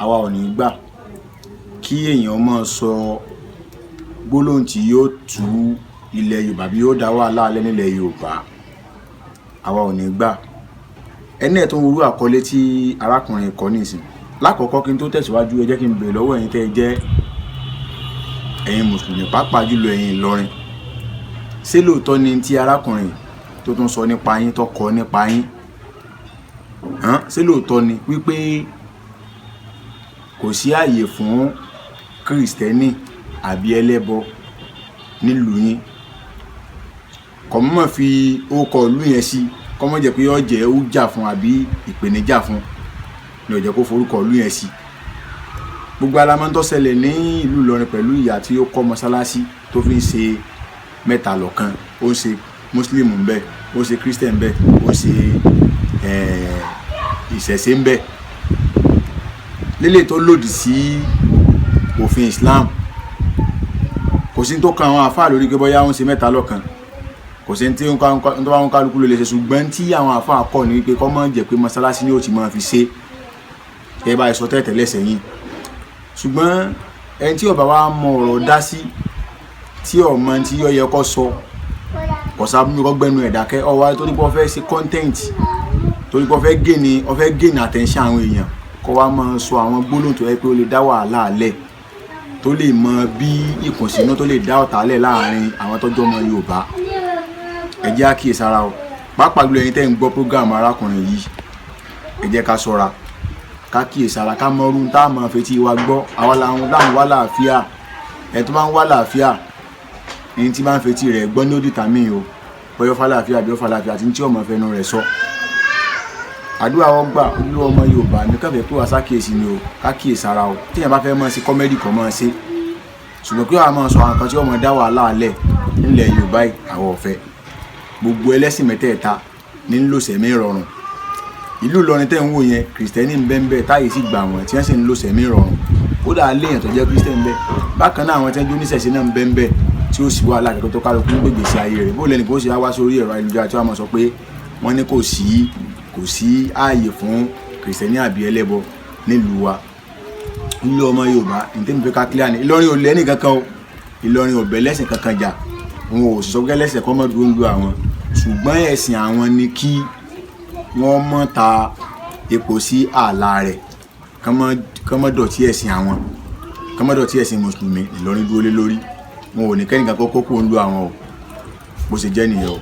àwa ò ní gbà kí èèyàn máa sọ gbólóhùn tí yóò tú ilẹ̀ Yorùbá bí yóò dá wàhálà alẹ́ nílẹ̀ Yorùbá. Àwa ò ní gbà. Ẹni ẹ̀ tó ń wúrú àkọlé tí arákùnrin kọ nísìn. Lákọ̀ọ́kọ́ kí n tó tẹ̀síwájú ẹ jẹ́ kí n bèèrè lọ́wọ́ ẹ̀yin tẹ́ ẹ jẹ́ ẹ̀yin mùsùlùmí pàápàá jùlọ ẹ̀yin Ìlọrin. Ṣé lóòótọ́ ni tí arákùnrin tó tún sọ nípa yín tó kọ nípa yín? Ṣé lóòótọ́ ni wípé kò sí àyè fún Kristẹni àbí ẹlẹ́bọ nílùú yín? Kò mọ̀ fi orúkọ ìlú yẹn sí, kò mọ̀ jẹ́ pé ó jẹ́ ó jà fún àbí ìpèníjà fún ní ó jẹ́ kó forúkọ ìlú yẹn sí. Gbogbo alamọ́ tó ṣẹlẹ̀ ní ìlú Ìlọrin pẹ̀lú ìyá tí ó kọ́ mọ́sálásí tó fi ń ṣe mẹ́ta lọ́kan. Ó ń ṣe Mùsùlùmí ń bẹ, ó ń ṣe Christian ń bẹ, ó ń ṣe ìṣẹ̀ṣe ń bẹ. Lélẹ̀ tó lòdì sí òfin Islam. Kò sí tó kan àwọn àfáà lórí pé bóyá ó ń ṣe mẹ́ta lọ́kan. Kò sí tí tó bá wọn kálukú ló lè ṣe, ṣùgbọ́n tí àwọn àfáà kọ́ ni wípé kó má jẹ́ pé mọ́sálásí ni ó ti máa fi ṣe. Ẹ bá sọ tẹ́tẹ̀lẹ̀ sẹ́yìn. Ṣùgbọ́n ẹni tí ó bá wá mọ ọ̀rọ̀ dá sí, tí ó mọ tí ó yẹ kó sọ, kò sábà kó gbẹnu ẹ̀ dákẹ́. Ó wá torí pé ó fẹ́ ṣe content, torí pé ó fẹ́ gain attention àwọn èèyàn, kó wá máa sọ àwọn gbólóhùn tó yẹ pé ó lè dá wàhálà lẹ̀, tó lè mọ bí ìkùnsínú tó lè dá ọ̀tá lẹ̀ láàrin àwọn tó jọmọ Yorùbá. Ẹ jẹ́ á kíyèsára o. Pàápàá jùlọ ẹ̀yin tẹ́ ń gbọ́ program arákùnrin yìí, ẹ jẹ́ ká ṣọ́ra, ká kíyèsára, ká mọ orun tá a máa fetí wa gbọ́. Àwa làwọn dáhùn wá láàfíà. Ẹ tó bá ń wá láàfíà, ẹni tí bá ń fetí rẹ̀ gbọ́ ní ó determine o bóyá fà láàfíà bí ó fà láàfíà àti tí ó mọ̀ fẹnu rẹ̀ sọ. Àdúrà wọn gbà olú ọmọ Yorùbá ní kẹfẹ́ pé wá sákèésí ni o, ká kíyèsára o. Tí èèyàn bá fẹ́ máa ṣe kọ́mẹ́dì kan máa ṣe, ṣùgbọ́n pé àwọn máa sọ àwọn kan tí ó máa dá wàhálà alẹ̀ nílẹ̀ Yorùbá yìí àwọn ọ̀fẹ́. Gbogbo ẹlẹ́sìn mẹ́tẹ̀ẹ̀ta ní ń lò sẹ̀mí ìrọ̀rùn. Ìlú Ìlọrin tẹ́ ń wò yẹn Kristẹni ń bẹ ń bẹ táyé sì gbà wọ́n tí wọ́n sì ń lò sẹ̀mí ìrọ̀rùn. Ó dà léèyàn tó jẹ́ Kristẹni ń bẹ. Bákan náà àwọn tí wọ́n jó oníṣẹ̀ṣe náà ń bẹ ń bẹ tí ó sì wà láàkẹ́kọ̀ọ́ tó kálukú ń gbègbè sí ayé rẹ̀. Bó lẹ́nu kó sì wá sórí ẹ̀rọ ayélujára tí wọ́n máa sọ pé wọ́n ní kò sí ààyè fún Kristẹni àbí ẹlẹ́bọ nílùú wa. Nílùú ọmọ Yorùbá ní tẹ́mi fẹ́ ká clear ni. Ìlọrin ò lẹ́nì kankan o. Ìlọrin ò bẹ́ lẹ́sìn kankan jà. Wọn ò sì sọ pé lẹ́sìn kọ́ mọ́ dúró ń lu àwọn. Ṣùgbọ́n ẹ̀sìn àwọn ni kí wọ́n mọ́ ta epo sí ààlà rẹ̀. Kán mọ́ dọ̀tí ẹ̀sìn àwọn. Kán mọ́ dọ̀tí ẹ̀sìn Mùsùlùmí. Ìlọrin dúró lé lórí. Wọn ò ní kẹ́nìkan kó kó ń lu àwọn o. Bó ṣe jẹ́ nìyẹn o.